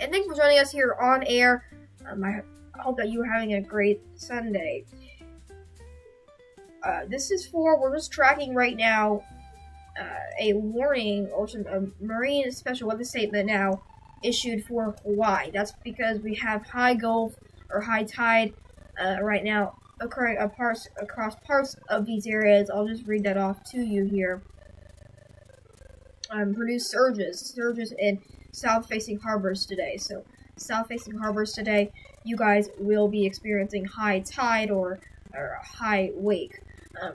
and thanks for joining us here on air. I hope that you are having a great Sunday. We're just tracking right now a warning or a marine special weather statement now issued for Hawaii. That's because we have high gulf or high tide right now occurring across parts of these areas. I'll just read that off to you here. Produced surges in south-facing harbors today. So south-facing harbors today, you guys will be experiencing high tide or a high wake.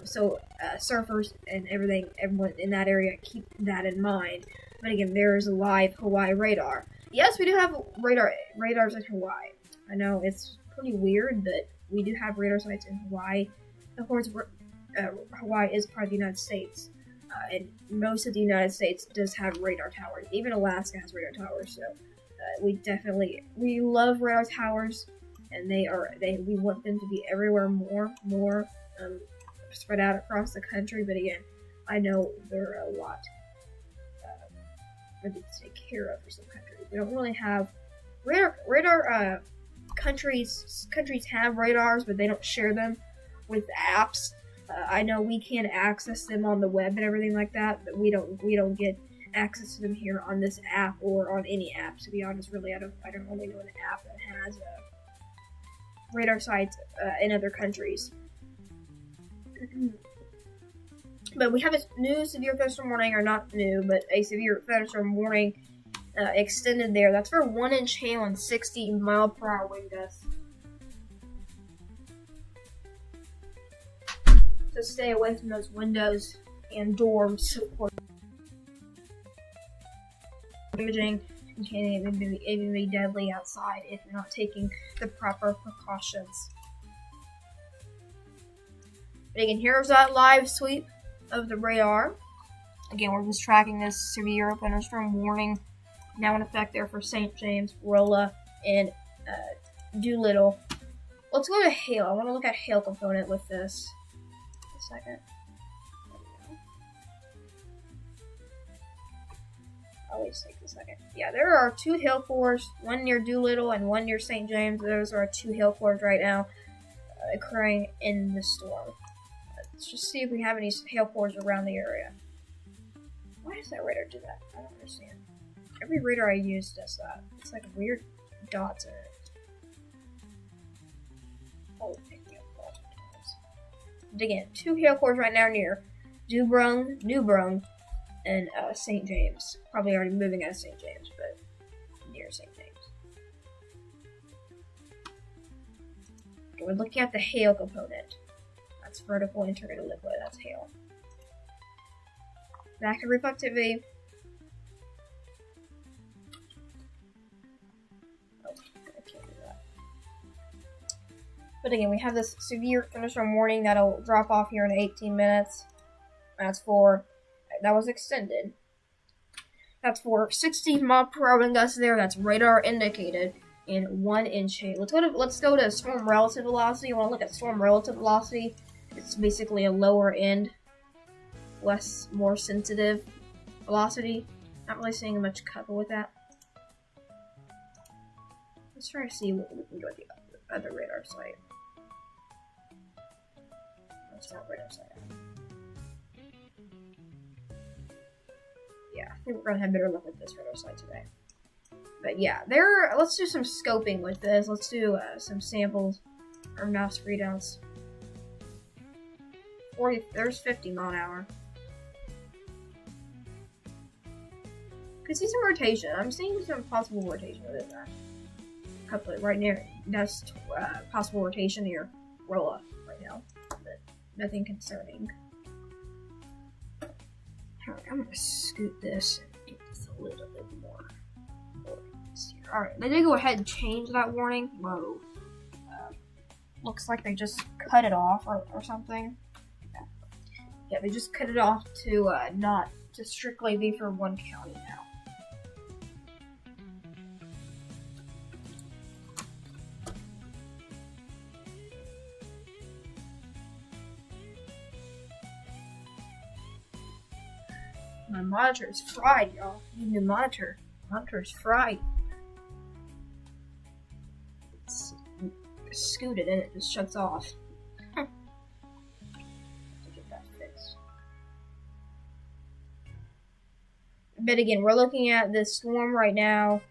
So surfers and everyone in that area, keep that in mind. But again, there is a live Hawaii radar. Yes, we do have radars in Hawaii. I know it's pretty weird, but we do have radar sites in Hawaii. Of course, Hawaii is part of the United States, and most of the United States does have radar towers. Even Alaska has radar towers. So we love radar towers, and we want them to be everywhere more spread out across the country. But again, I know there are a lot to take care of for some countries. We don't really have radar. Countries have radars, but they don't share them with apps. I know we can access them on the web and everything like that, but we don't get access to them here on this app or on any app. To be honest, really, I don't really know an app that has radar sites in other countries. But we have a new severe thunderstorm warning, or not new, but a severe thunderstorm warning extended there. That's for 1 inch hail and 60-mile-per-hour wind gusts. So stay away from those windows and doors, of course. Damaging and can even be deadly outside if you're not taking the proper precautions. But again, here's that live sweep of the radar. Again, we're just tracking this severe thunderstorm warning now in effect there for St. James, Rolla, and Doolittle. Let's go to hail. I want to look at hail component with this. A second. Always take a second. Yeah, there are 2 hail cores, one near Doolittle and one near St. James. Those are 2 hail cores right now occurring in the storm. Let's just see if we have any hail cores around the area. Why does that radar do that? I don't understand. Every radar I use does that. It's like weird dots in it. Oh, again, 2 hail cores right now near Newbrung, and St. James. Probably already moving out of St. James, but near St. James. Okay, we're looking at the hail component. That's vertical integrated liquid. That's hail. Back to reflectivity. Oh, I can't do that. But again, we have this severe thunderstorm warning that'll drop off here in 18 minutes. That was extended. That's for 60-mile-per-hour wind gusts there. That's radar indicated in 1 inch hail. Let's go to storm relative velocity. You want to look at storm relative velocity. It's basically a lower end, more sensitive velocity. Not really seeing much cover with that. Let's try to see what we can do with the other radar site. That's not radar site. Yeah, I think we're gonna have better luck with this radar site today. But yeah, let's do some scoping with this. Let's do some samples or mouse readouts. There's 50 mile an hour. Could see some rotation. I'm seeing some possible rotation within that. Couple right near. That's possible rotation near Rolla right now, but nothing concerning. Alright, I'm gonna scoot this and get this a little bit more. Alright, they did go ahead and change that warning. Whoa. Looks like they just cut it off or something. Yeah, they just cut it off to not to strictly be for one county now. My monitor is fried, y'all. You need a new monitor. Monitor is fried. scooted and it just shuts off. To get that fixed. But again, we're looking at this storm right now.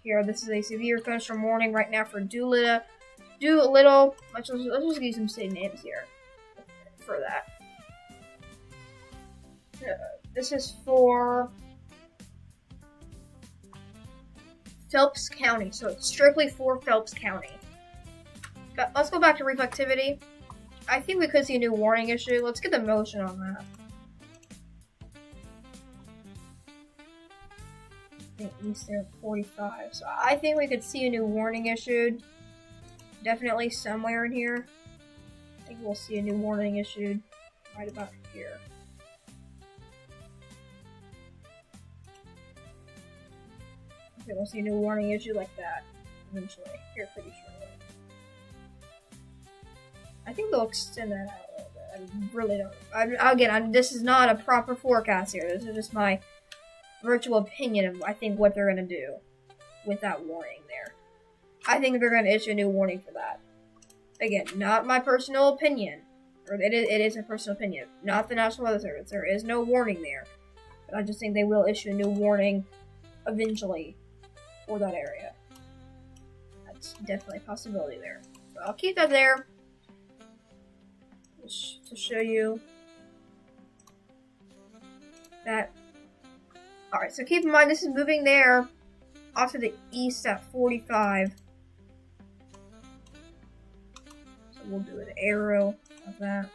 Here, this is a severe thunderstorm warning right now for Doolittle. Let's just use some city names here for that. This is for Phelps County, so it's strictly for Phelps County. But let's go back to reflectivity. I think we could see a new warning issue. Let's get the motion on that. Eastern 45. So I think we could see a new warning issued. Definitely somewhere in here. I think we'll see a new warning issued right about here. I think we'll see a new warning issued like that eventually. Here, pretty sure. I think they'll extend that out a little bit. I really don't. This is not a proper forecast here. This is just my virtual opinion of I think what they're gonna do with that warning there. I think they're gonna issue a new warning for that. Again, not my personal opinion, or it is a personal opinion, not the National Weather Service. There is no warning there, but I just think they will issue a new warning eventually for that area. That's definitely a possibility there. So I'll keep that there just to show you that. Alright, so keep in mind this is moving there off to the east at 45. So we'll do an arrow of that.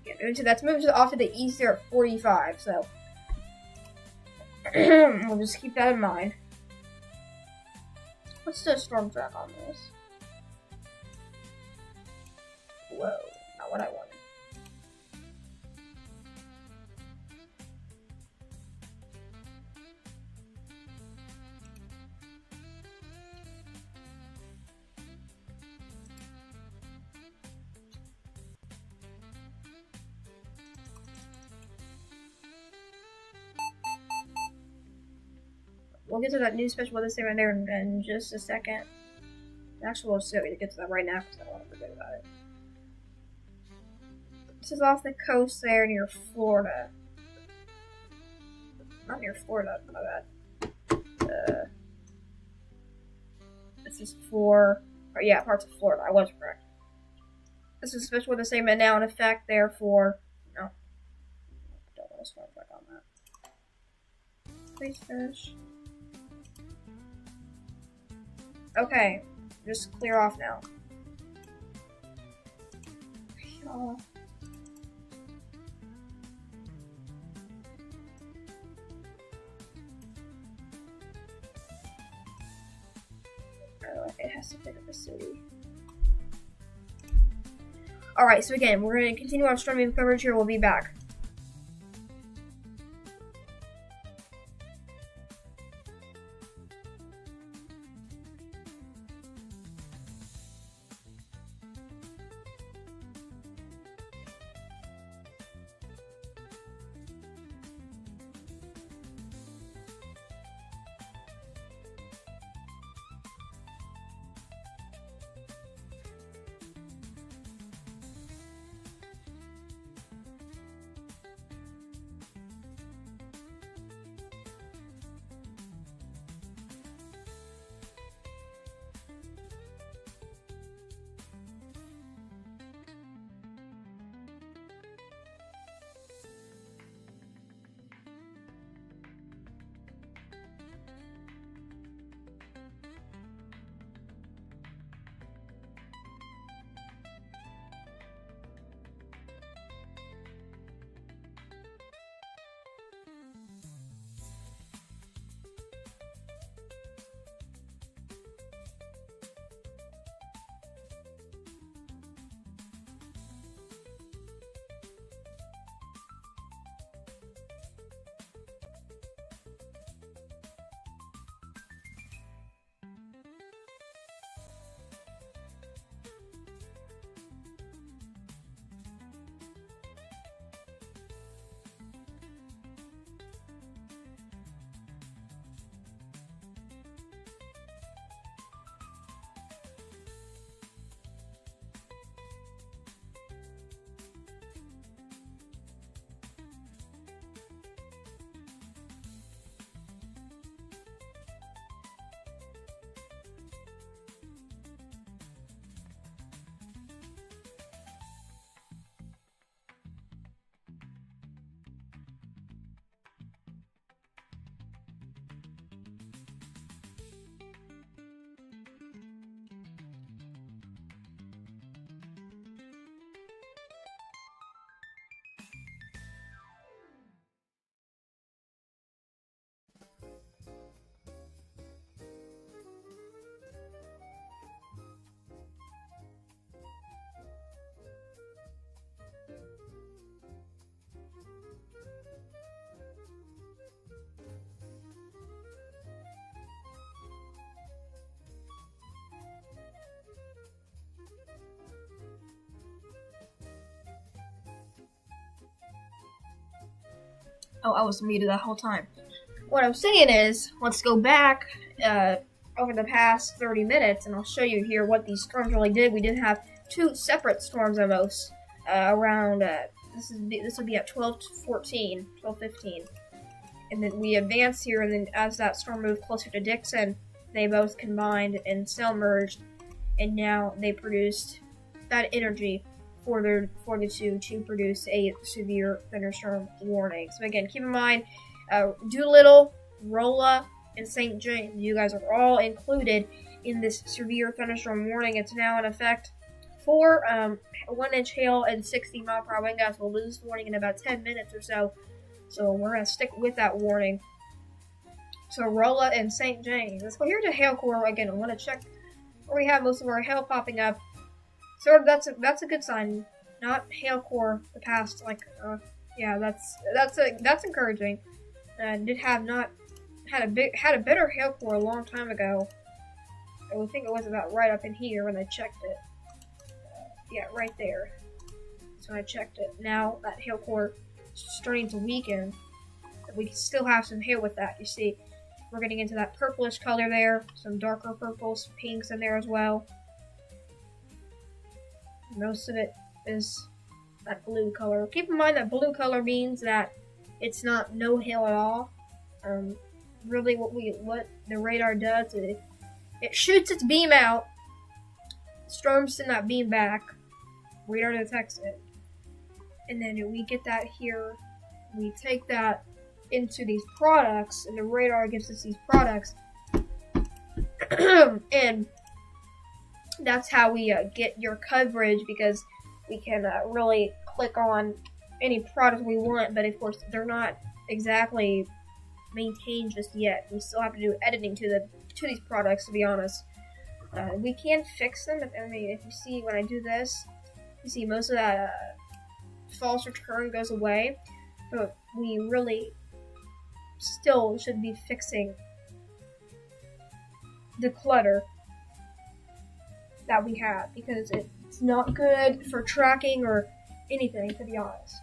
Yeah, so that's moving off to the east there at 45, so we'll just keep that in mind. What's the storm track on this? Whoa. What I wanted. We'll get to that new special weather statement there in just a second. Actually, we'll just get to that right now because I don't want to forget about it. This is off the coast there near Florida. Not near Florida, my bad. This is for, parts of Florida. I was correct. This is special weather statement now in effect there for, no. Don't want to start back on that. Please finish. Okay, just clear off now. It has to pick up a city. Alright, so again, we're going to continue our storm coverage here. We'll be back. Oh, I was muted that whole time. What I'm saying is, let's go back over the past 30 minutes, and I'll show you here what these storms really did. We did have two separate storms almost around. This will be at 12:14, 12:15, and then we advanced here. And then as that storm moved closer to Dixon, they both combined and cell merged, and now they produced that energy for the two to produce a severe thunderstorm warning. So again, keep in mind, Doolittle, Rolla, and St. James, you guys are all included in this severe thunderstorm warning. It's now in effect for 1-inch hail and 60-mile-per-hour wind gusts. We'll lose this warning in about 10 minutes or so. So we're going to stick with that warning. So Rolla and St. James. Let's go here to Hail Corps again. I want to check where we have most of our hail popping up. So that's a good sign. Not Hail Corps the past, yeah, that's encouraging. Did have not had a better hail core a long time ago. I would think it was about right up in here when I checked it. Yeah, right there. That's when I checked it. Now that hail core is starting to weaken. We can still have some hail with that. You see, we're getting into that purplish color there. Some darker purples, pinks in there as well. Most of it is that blue color. Keep in mind that blue color means that it's not no hail at all. Really, what the radar does is it shoots its beam out, storms send that beam back, radar detects it, and then we get that here. We take that into these products, and the radar gives us these products, and that's how we get your coverage, because we can really click on any product we want, but of course they're not exactly maintained just yet. We still have to do editing to these products, to be honest. We can fix them. If you see when I do this, you see most of that false return goes away, but we really still should be fixing the clutter that we have, because it's not good for tracking or anything, to be honest.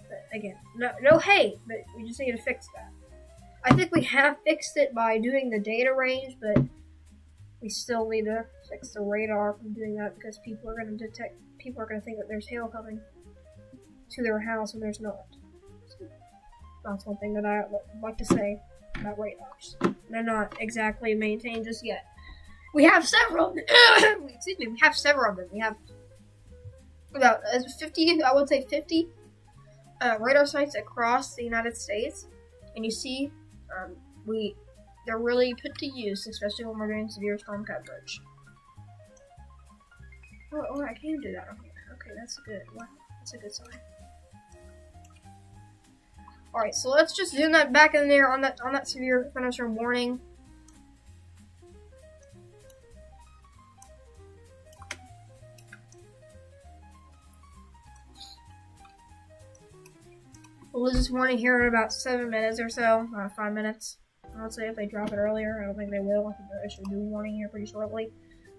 But again, no hate, but we just need to fix that. I think we have fixed it by doing the data range, but we still need to fix the radar from doing that, because people are going to think that there's hail coming to their house when there's not. So that's one thing that I like to say about radars. They're not exactly maintained just yet. We have several. Excuse me. We have several of them. We have about 50. I would say 50 radar sites across the United States, and you see, they're really put to use, especially when we're doing severe storm coverage. Oh, I can do that. Okay, that's good. Wow, that's a good sign. All right, so let's just zoom that back in there on that severe thunderstorm warning. We'll lose this warning here in about 7 minutes or so, 5 minutes. I would say if they drop it earlier. I don't think they will. I think they should do a warning here pretty shortly.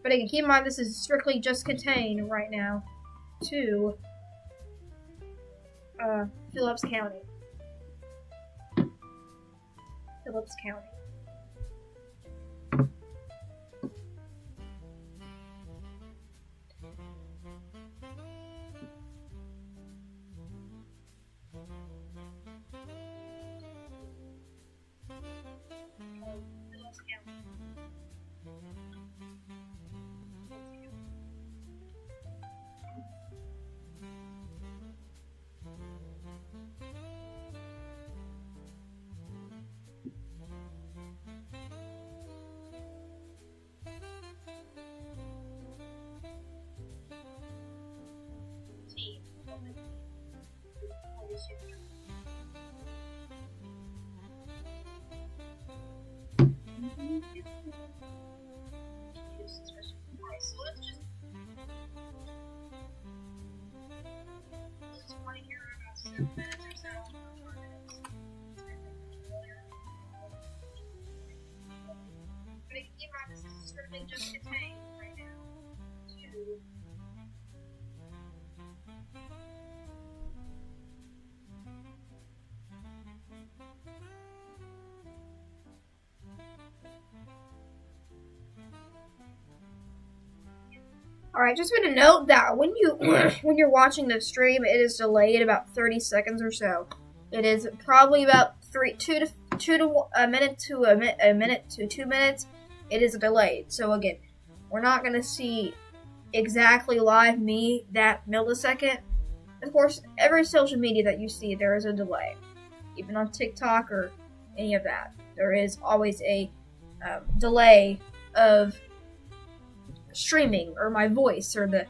But again, keep in mind this is strictly just contained right now to Phillips County. Phillips County. Just contained right now to Alright, just want to note that when you're watching the stream, it is delayed about 30 seconds or so. It is probably about a minute to 2 minutes. It is delayed. So again, we're not gonna see exactly live me that millisecond. Of course, every social media that you see, there is a delay. Even on TikTok or any of that, there is always a delay of streaming or my voice or the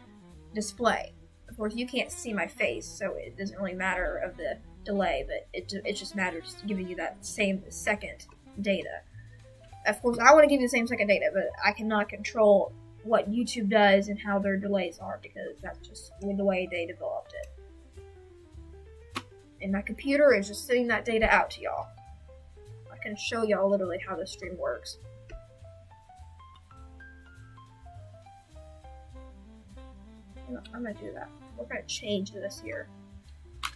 display. Of course, you can't see my face, so it doesn't really matter of the delay, but it just matters giving you that same second data. Of course, I want to give you the same second data, but I cannot control what YouTube does and how their delays are because that's just the way they developed it. And my computer is just sending that data out to y'all. I can show y'all literally how the stream works. I'm gonna do that. We're gonna change this here.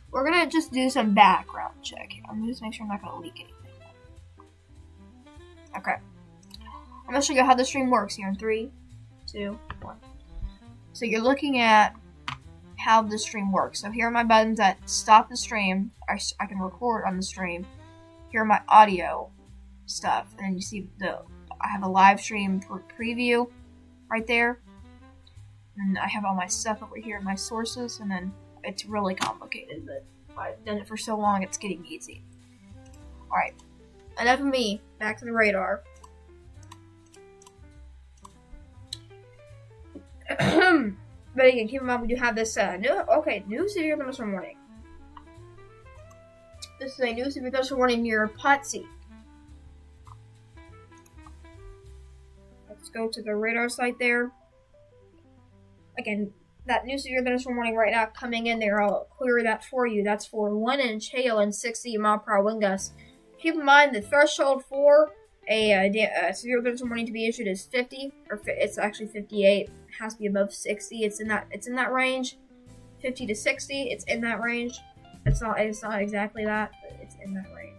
We're gonna just do some background check. I'm gonna just make sure I'm not gonna leak anything. Okay. I'm gonna show you how the stream works here in 3, 2, 1. So you're looking at how the stream works. So here are my buttons that stop the stream. I can record on the stream. Here are my audio stuff. And then you see I have a live stream preview right there. And I have all my stuff over here, my sources, and then it's really complicated, but I've done it for so long, it's getting easy. Alright, enough of me, back to the radar. But again, keep in mind we do have this new severe thunderstorm warning. This is a new severe thunderstorm warning near Potsy. Let's go to the radar site there. Again, that new severe thunderstorm warning right now coming in there, I'll clear that for you. That's for 1-inch hail and 60-mile-per-hour wind gusts. Keep in mind the threshold for a severe thunderstorm warning to be issued is 50, or it's actually 58. It has to be above 60. It's in that range, 50 to 60. It's in that range. It's not exactly that, but it's in that range.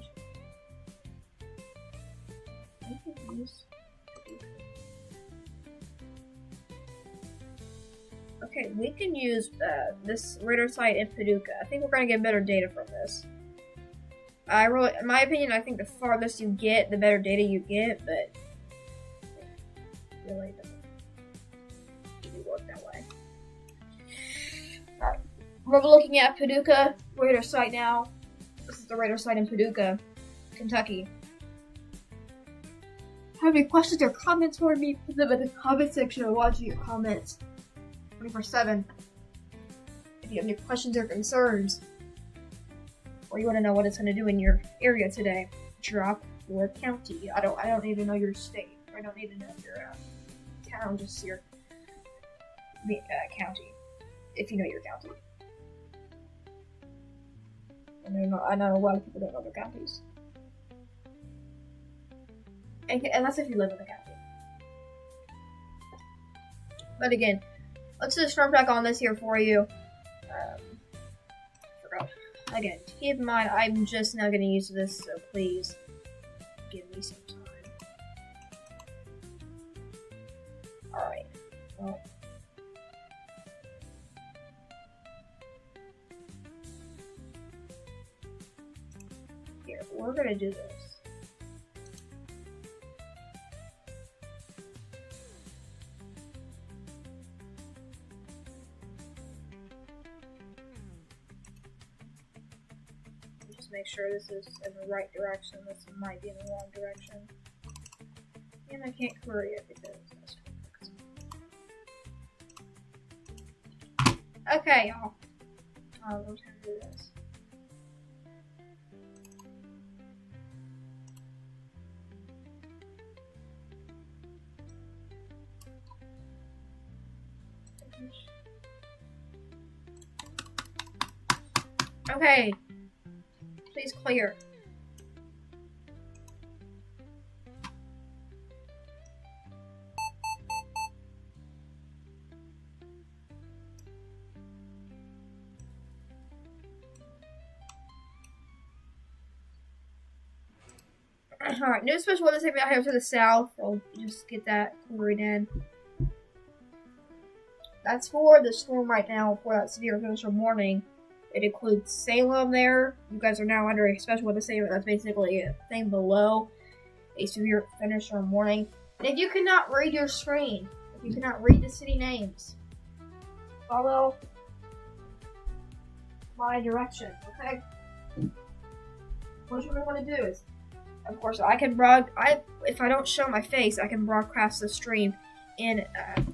Okay, we can use this radar site in Paducah. I think we're going to get better data from this. In my opinion, I think the farthest you get, the better data you get, but it really doesn't really work that way. Alright, we're looking at Paducah radar site now. This is the radar site in Paducah, Kentucky. Have any questions or comments for me? Put them in the comment section. I'm watching your comments 24/7. If you have any questions or concerns, or you want to know what it's going to do in your area today, drop your county. I don't need to know your state. I don't need to know your town, just your county, if you know your county. I know a lot of people don't know their counties. Unless if you live in the county. But again, let's just start back on this here for you. Forgot. Again, keep in mind, I'm just now getting used to this, so please give me some time. Alright, well. Here, we're gonna do this. Make sure this is in the right direction. This might be in the wrong direction. And I can't query it because it's okay, y'all. We're gonna do this. Okay. Please clear. Alright, new special weather segment out here to the south. I'll just get that queried in. That's for the storm right now for that severe thunderstorm warning. It includes Salem there. You guys are now under a special weather statement. That's basically a thing below a severe thunderstorm warning. And if you cannot read your screen, if you cannot read the city names, follow my direction, okay? What you're gonna want to do is, of course, if I don't show my face, I can broadcast the stream in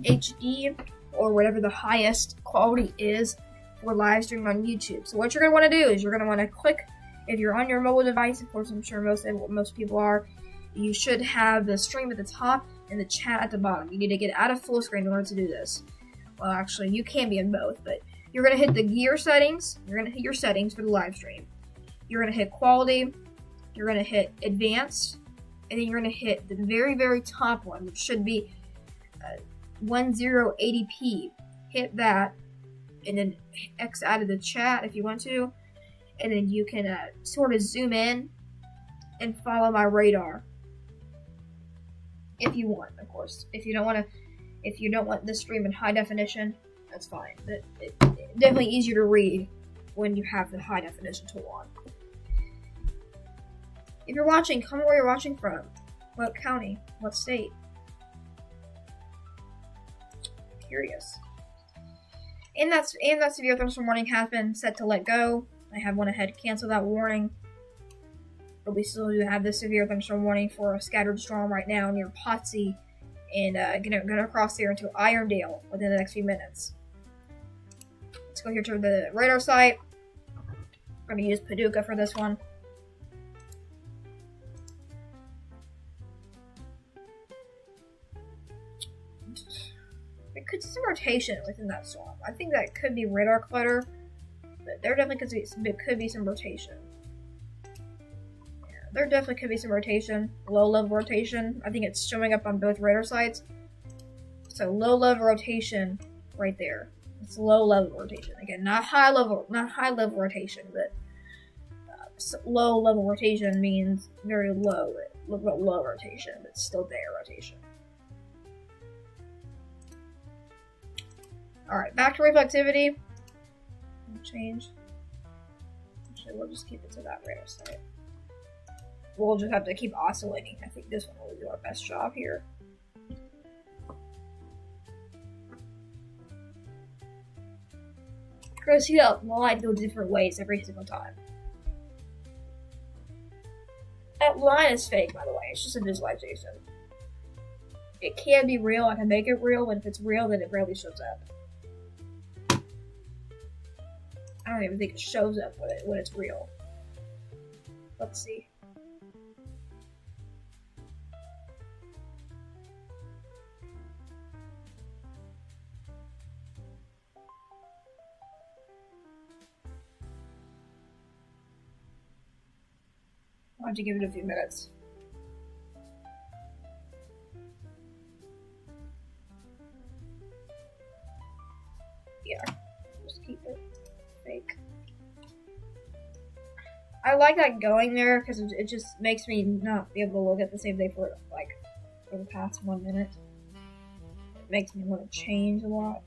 HD or whatever the highest quality is for live stream on YouTube. So what you're gonna want to do is you're gonna want to click. If you're on your mobile device, of course, I'm sure most people are. You should have the stream at the top and the chat at the bottom. You need to get out of full screen in order to do this. Well, actually, you can be in both, but you're going to hit the gear settings. You're going to hit your settings for the live stream. You're going to hit quality. You're going to hit advanced. And then you're going to hit the very, very top one, which should be 1080p. Hit that, and then X out of the chat if you want to. And then you can sort of zoom in and follow my radar. If you want, of course. If you don't want the stream in high definition, that's fine. But it's definitely easier to read when you have the high definition tool on. If you're watching, comment where you're watching from. What county? What state? Curious. And that severe thunderstorm warning has been set to let go. I have went ahead to cancel that warning. But we still do have the severe thunderstorm warning for a scattered storm right now near Potsy and gonna cross here into Irondale within the next few minutes. Let's go here to the radar site. I'm gonna use Paducah for this one. There could be some rotation within that storm. I think that could be radar clutter, but there definitely could be some rotation. There definitely could be some rotation, low-level rotation. I think it's showing up on both radar sites. So low-level rotation right there. It's low-level rotation. Again, not high-level rotation, but low-level rotation means very low rotation, but still there rotation. Alright, back to reflectivity. Change. Actually, we'll just keep it to that radar site. We'll just have to keep oscillating. I think this one will do our best job here. You're going to see that line go different ways every single time. That line is fake, by the way. It's just a visualization. It can be real. I can make it real, but if it's real, then it rarely shows up. I don't even think it shows up when it's real. Let's see. I'll have to give it a few minutes. Yeah, just keep it fake. I like that going there because it just makes me not be able to look at the same thing for the past 1 minute. It makes me want to change a lot.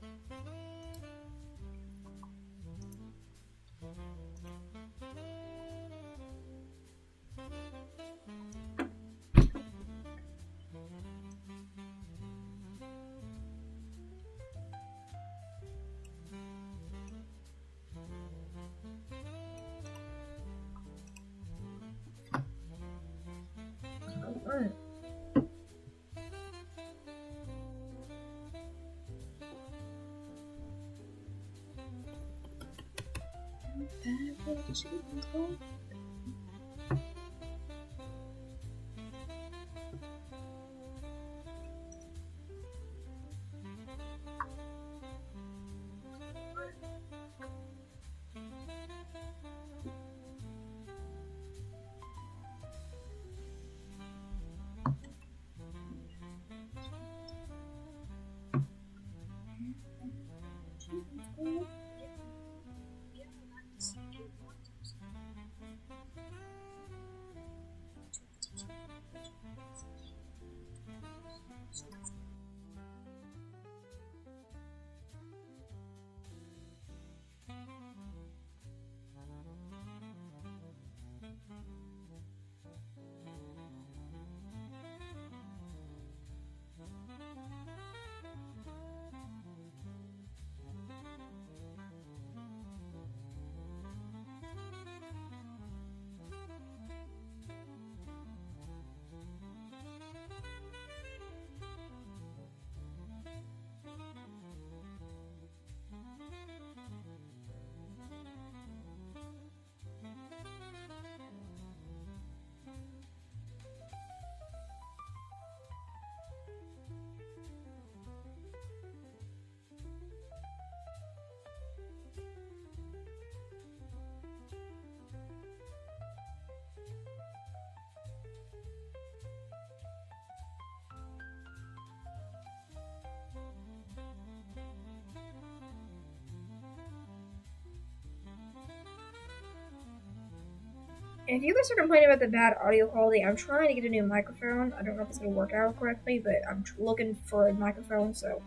And if you guys are complaining about the bad audio quality, I'm trying to get a new microphone. I don't know if it's going to work out correctly, but I'm looking for a microphone, so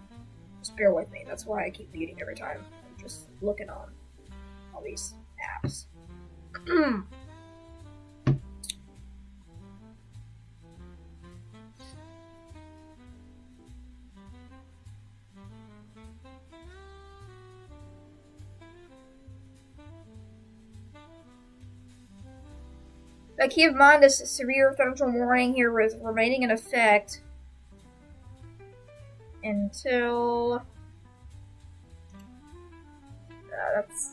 just bear with me. That's why I keep muting every time. I'm just looking on all these apps. But keep in mind, this severe thunderstorm warning here is remaining in effect until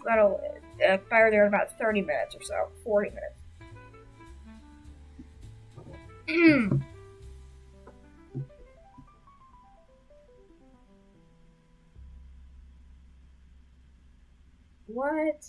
that'll expire there in about 30 minutes or so, 40 minutes. What?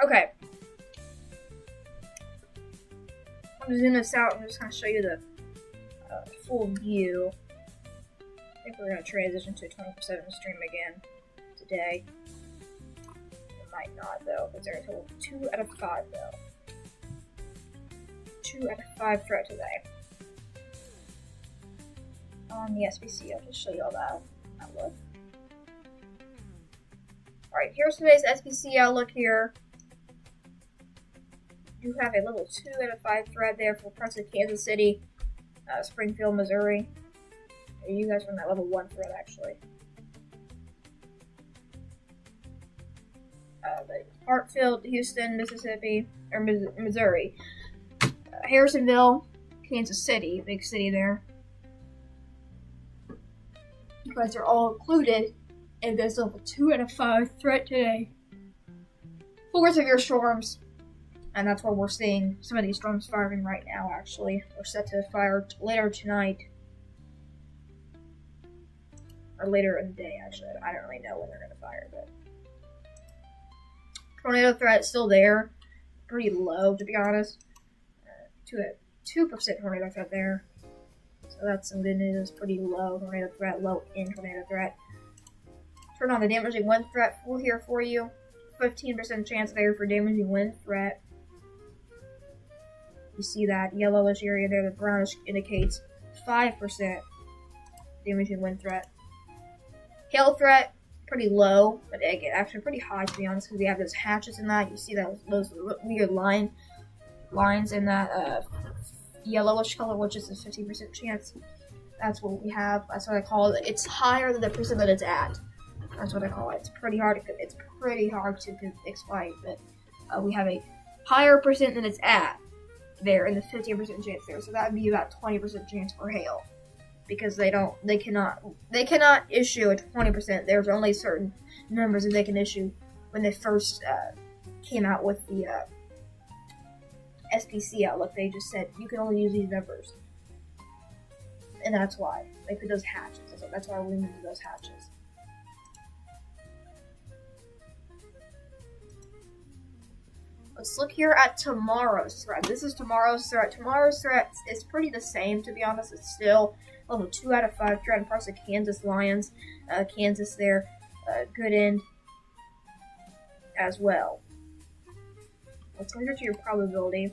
Okay. I'm gonna zoom this out and just kind of show you the full view. I think we're gonna transition to a 24/7 stream again today. It might not though, because they're until 2 out of 5 though. 2 out of 5 threat today. On the SBC, I'll just show you all that outlook. Alright, here's today's SBC outlook here. You have a level 2 out of 5 threat there for parts of Kansas City, Springfield, Missouri. You guys are on that level 1 threat actually. But Hartfield, Houston, Mississippi, or Missouri. Harrisonville, Kansas City, big city there. You guys are all included in this level 2 out of 5 threat today. 4 severe storms, and that's why we're seeing some of these storms firing right now, actually. We're set to fire later tonight. Or later in the day, actually. I don't really know when they're going to fire, but... Tornado threat is still there. Pretty low, to be honest. To a 2% tornado threat there. So that's some good news. Pretty low tornado threat, low in tornado threat. Turn on the damaging wind threat full here for you. 15% chance there for damaging wind threat. You see that yellowish area there, the brownish indicates 5% damaging wind threat. Hail threat, pretty low, but actually pretty high to be honest, because we have those hatches in that. You see those weird lines in that yellowish color, which is a 15% chance. That's what we have. That's what I call it. It's higher than the percent that it's at. That's what I call it. It's pretty hard to explain, but we have a higher percent than it's at there, and the 15% chance there. So that would be about 20% chance for hail, because they cannot issue a 20%. There's only certain numbers that they can issue. When they first came out with the SPC outlook, they just said you can only use these numbers, and that's why they put those hatches. So that's why we moved those hatches. Let's look here at tomorrow's threat. This is tomorrow's threat. Tomorrow's threat is pretty the same, to be honest. It's still level 2 out of 5 threat in parts of Kansas Lions. Kansas there, good end as well. Let's go here to your probability.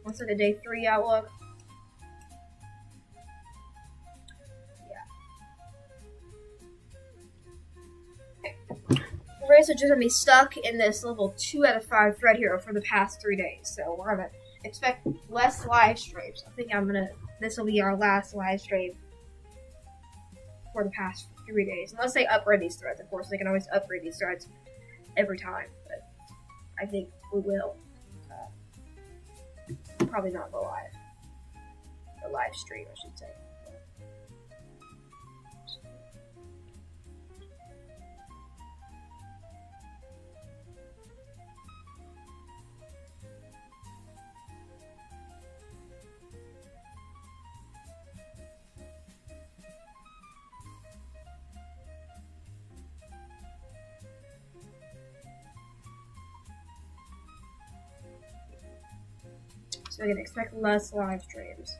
Let's look at day 3 outlook. We're just gonna be stuck in this level 2 out of 5 threat here for the past 3 days. So we're gonna expect less live streams. I think this will be our last live stream for the past 3 days. Unless they upgrade these threads. Of course, they can always upgrade these threads every time. But I think we will. Probably not the live stream, I should say. So I can expect less live streams.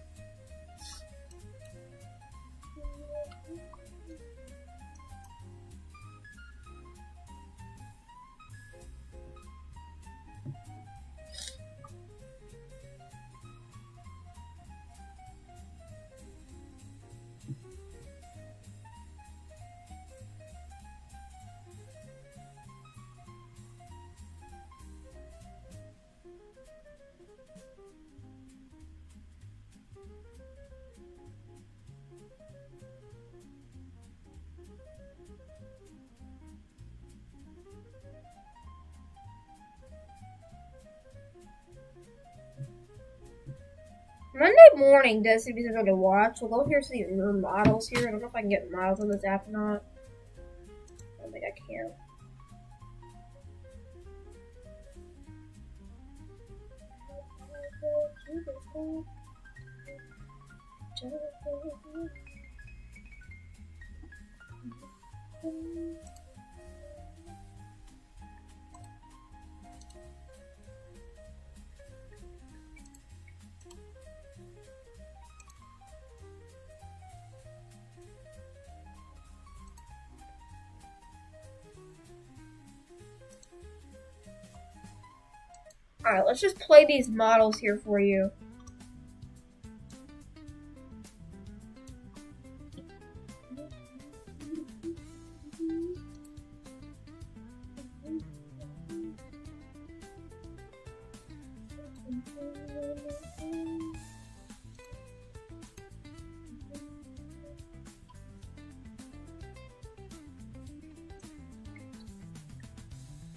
Monday morning does seem to be something to watch. We'll go here to see your models here. I don't know if I can get models on this app or not. I don't think I can. Alright, let's just play these models here for you.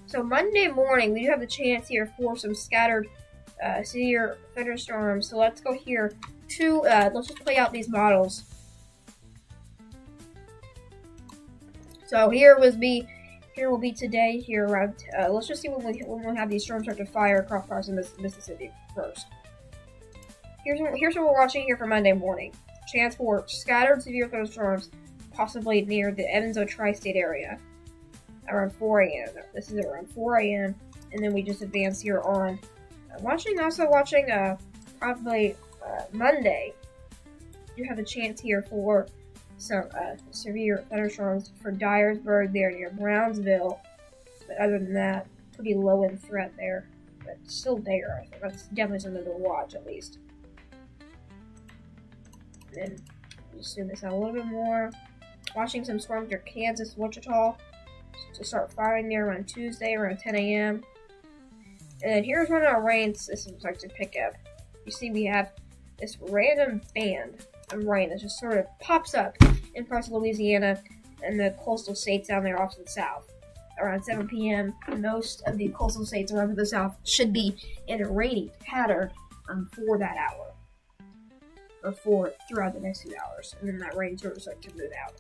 So Monday morning, we do have the chance here for some scattered severe thunderstorms. So let's go here to, let's just play out these models. So here will be today here around, let's just see when we have these storms start to fire across parts of Mississippi first. Here's what we're watching here for Monday morning. Chance for scattered severe thunderstorms, possibly near the Evansville tri-state area. Around 4 a.m. This is around 4 a.m. And then we just advance here on also watching probably Monday. You have a chance here for some severe thunderstorms for Dyersburg there near Brownsville. But other than that, pretty low in threat there. But still there. I think that's definitely something to watch at least. And then just zoom this out a little bit more. Watching some storms near Kansas, Wichita. To start firing there around Tuesday, around 10 a.m. And then here's when our rain system starts to pick up. You see we have this random band of rain that just sort of pops up in parts of Louisiana and the coastal states down there off to the south. Around 7 p.m., most of the coastal states around to the south should be in a rainy pattern for that hour. Or for throughout the next few hours. And then that rain sort of starts to move out.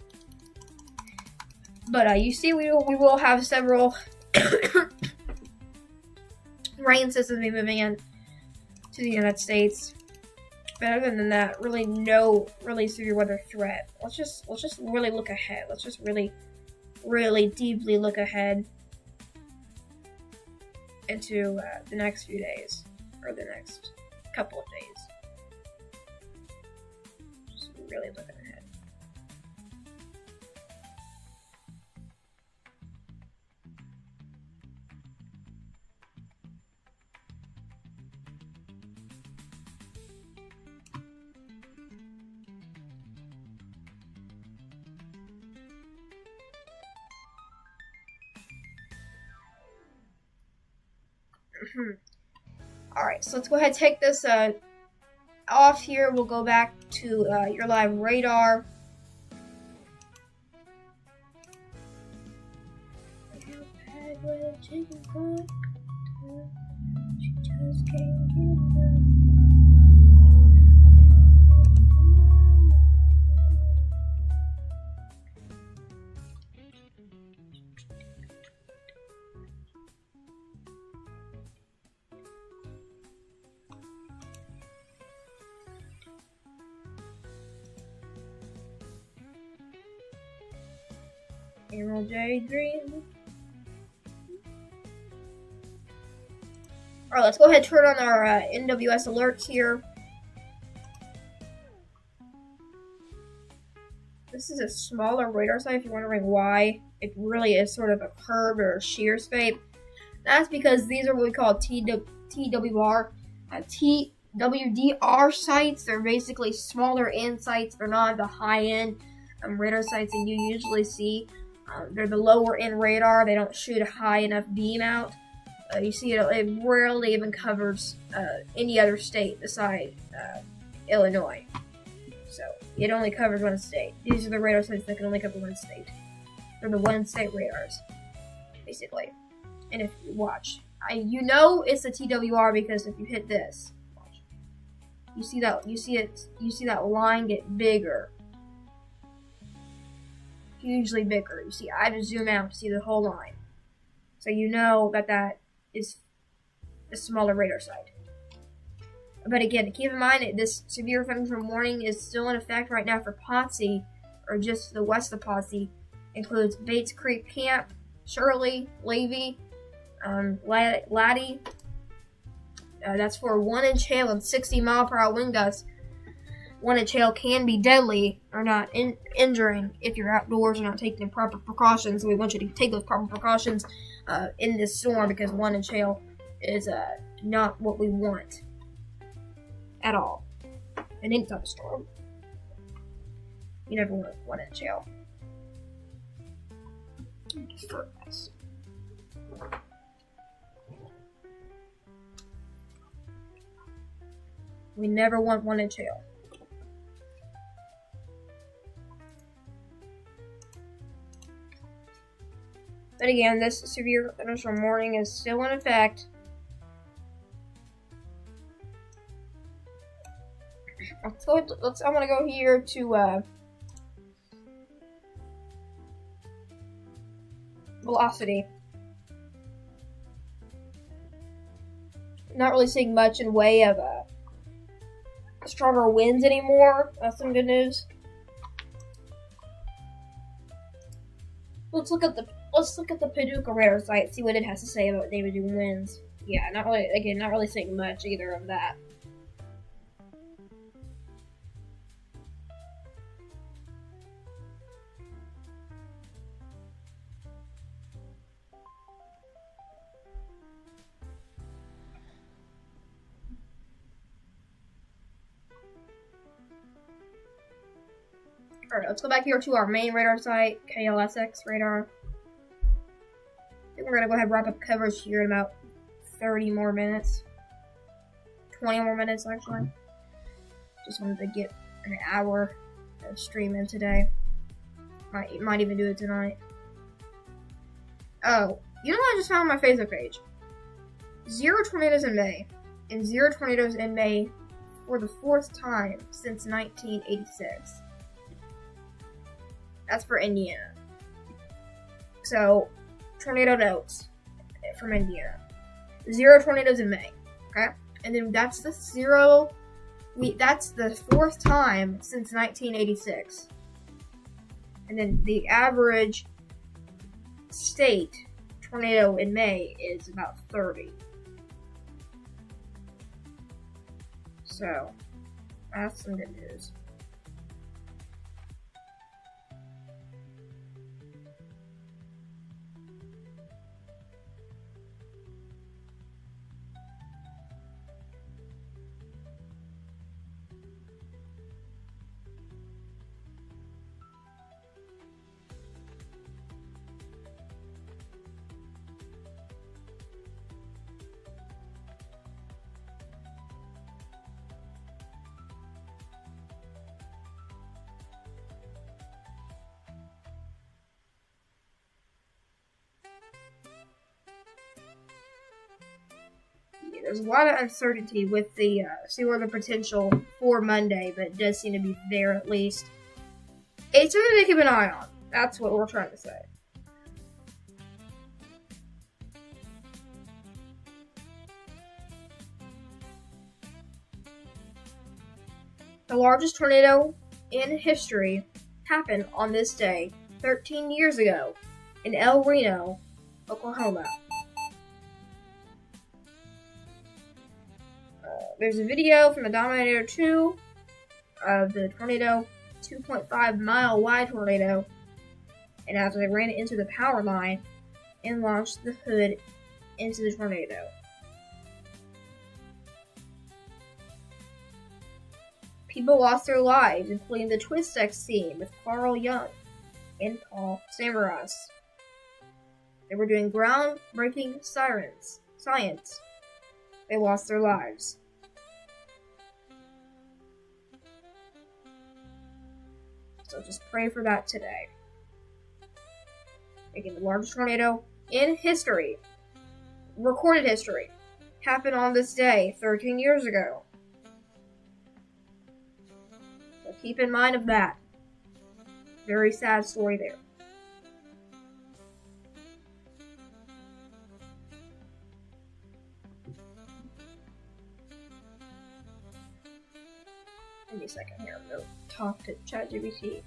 But you see, we will have several rain systems be moving in to the United States. But other than that, really no really severe weather threat. Let's just really look ahead. Let's just really really deeply look ahead into the next few days, or the next couple of days. Just really looking ahead. Alright, so let's go ahead and take this off here. We'll go back to your live radar. Emerald Jade Green. Alright, let's go ahead and turn on our NWS alerts here. This is a smaller radar site if you're wondering why it really is sort of a curved or a shear shape. That's because these are what we call TWR. TWDR sites. They're basically smaller end sites. They're not the high-end radar sites that you usually see. They're the lower end radar. They don't shoot a high enough beam out. You see, it rarely even covers any other state besides Illinois. So it only covers one state. These are the radar sites that can only cover one state. They're the one state radars, basically. And if you watch, you know it's a TWR because if you hit this, watch, you see that line get bigger. Hugely bigger. You see, I just zoom out to see the whole line. So you know that is a smaller radar site. But again, keep in mind that this severe thunderstorm warning is still in effect right now for Potsy, or just to the west of Potsy. Includes Bates Creek Camp, Shirley, Levy, Laddie. That's for 1-inch hail and 60-mile-per-hour wind gusts. 1-inch hail can be deadly or not injuring if you're outdoors or not taking the proper precautions. We want you to take those proper precautions in this storm because 1-inch hail is not what we want at all in any type of storm. You never want 1-inch hail. For us. We never want 1-inch hail. But again, this severe thunderstorm warning is still in effect. I'm gonna go here to velocity. Not really seeing much in way of stronger winds anymore. That's some good news. Let's look at the Paducah radar site, see what it has to say about damaging winds. Yeah, not really seeing much either of that. Alright, let's go back here to our main radar site, KLSX radar. I think we're going to go ahead and wrap up coverage here in about 30 more minutes. 20 more minutes, actually. Just wanted to get an hour of stream in today. Might even do it tonight. Oh, you know what I just found on my Facebook page? 0 tornadoes in May. And 0 tornadoes in May for the 4th time since 1986. That's for Indiana. So, tornado notes from Indiana. 0 tornadoes in May. Okay? And then that's the 4th time since 1986. And then the average state tornado in May is about 30. So, that's some good news. There's a lot of uncertainty with the sea weather potential for Monday, but it does seem to be there at least. It's something to keep an eye on. That's what we're trying to say. The largest tornado in history happened on this day 13 years ago in El Reno, Oklahoma. There's a video from the Dominator 2 of the tornado, 2.5 mile wide tornado, and after they ran it into the power line and launched the hood into the tornado. People lost their lives, including the twin sex scene with Carl Jung and Paul Samaras. They were doing groundbreaking science. They lost their lives. So just pray for that today. Again, the largest tornado in history, recorded history, happened on this day 13 years ago. So keep in mind of that. Very sad story there. Give me a second here. I'm going to talk to ChatGPT.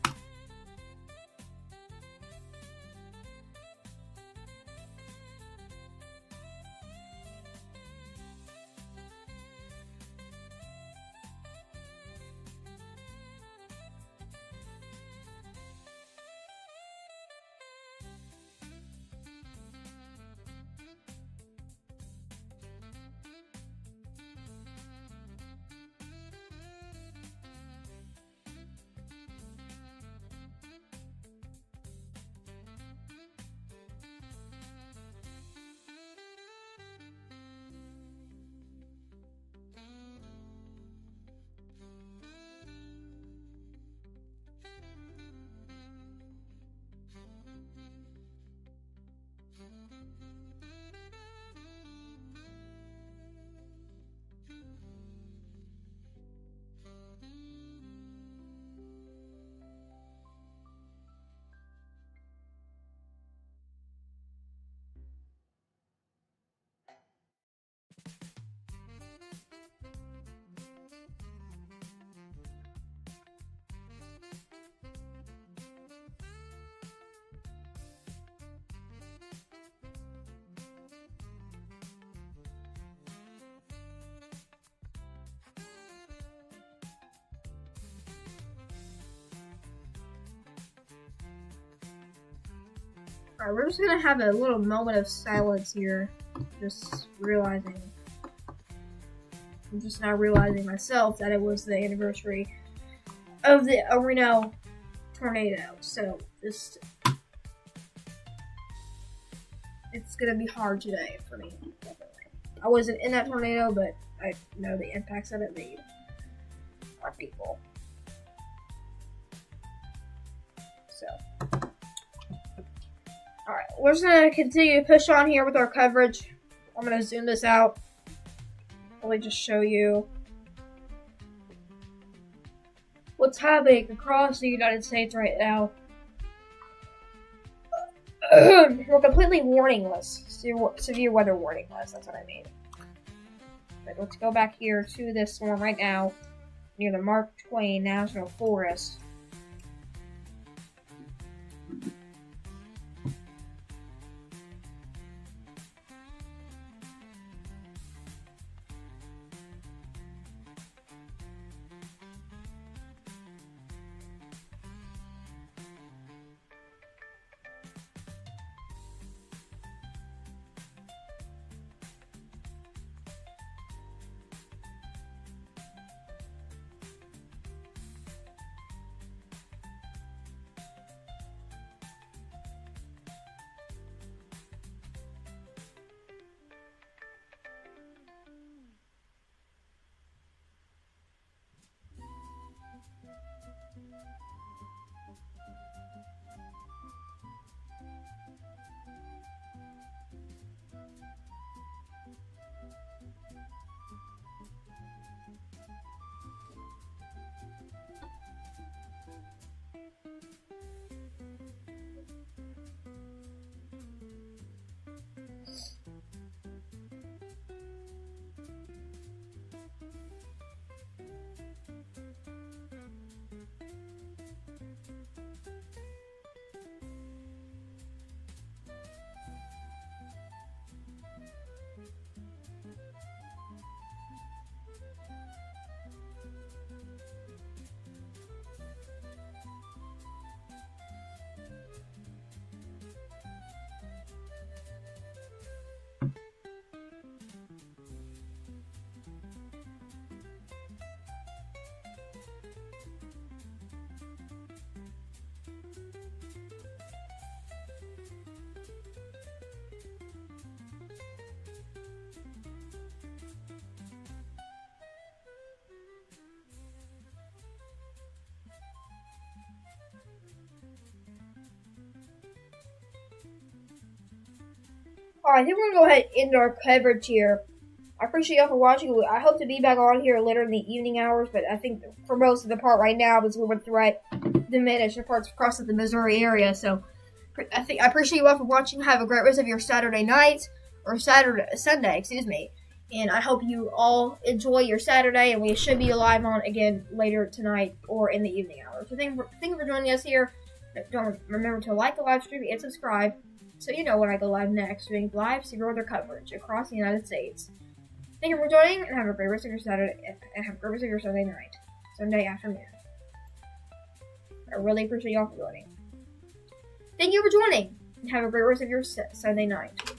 Alright, we're just gonna have a little moment of silence here. Just realizing. I'm just now realizing myself that it was the anniversary of the El Reno tornado. So, it's gonna be hard today for me, definitely. I wasn't in that tornado, but I know the impacts that it made on people. So. Alright, we're just going to continue to push on here with our coverage. I'm going to zoom this out. Really just show you what's happening across the United States right now. We're completely warningless. Severe weather warningless, that's what I mean. But let's go back here to this one right now, near the Mark Twain National Forest. Alright, I think we're gonna go ahead and end our coverage here. I appreciate y'all for watching. I hope to be back on here later in the evening hours, but I think for most of the part right now, because we went through diminished parts across the Missouri area. So I appreciate you all for watching. Have a great rest of your Saturday night, or Sunday, excuse me. And I hope you all enjoy your Saturday, and we should be live on again later tonight or in the evening hours. So thank you for joining us here. Don't remember to like the live stream and subscribe, so you know when I go live next, doing live zero-weather coverage across the United States. Thank you for joining, and have a great rest of your Sunday night, Sunday afternoon. I really appreciate y'all for joining. Thank you for joining, and have a great rest of your Sunday night.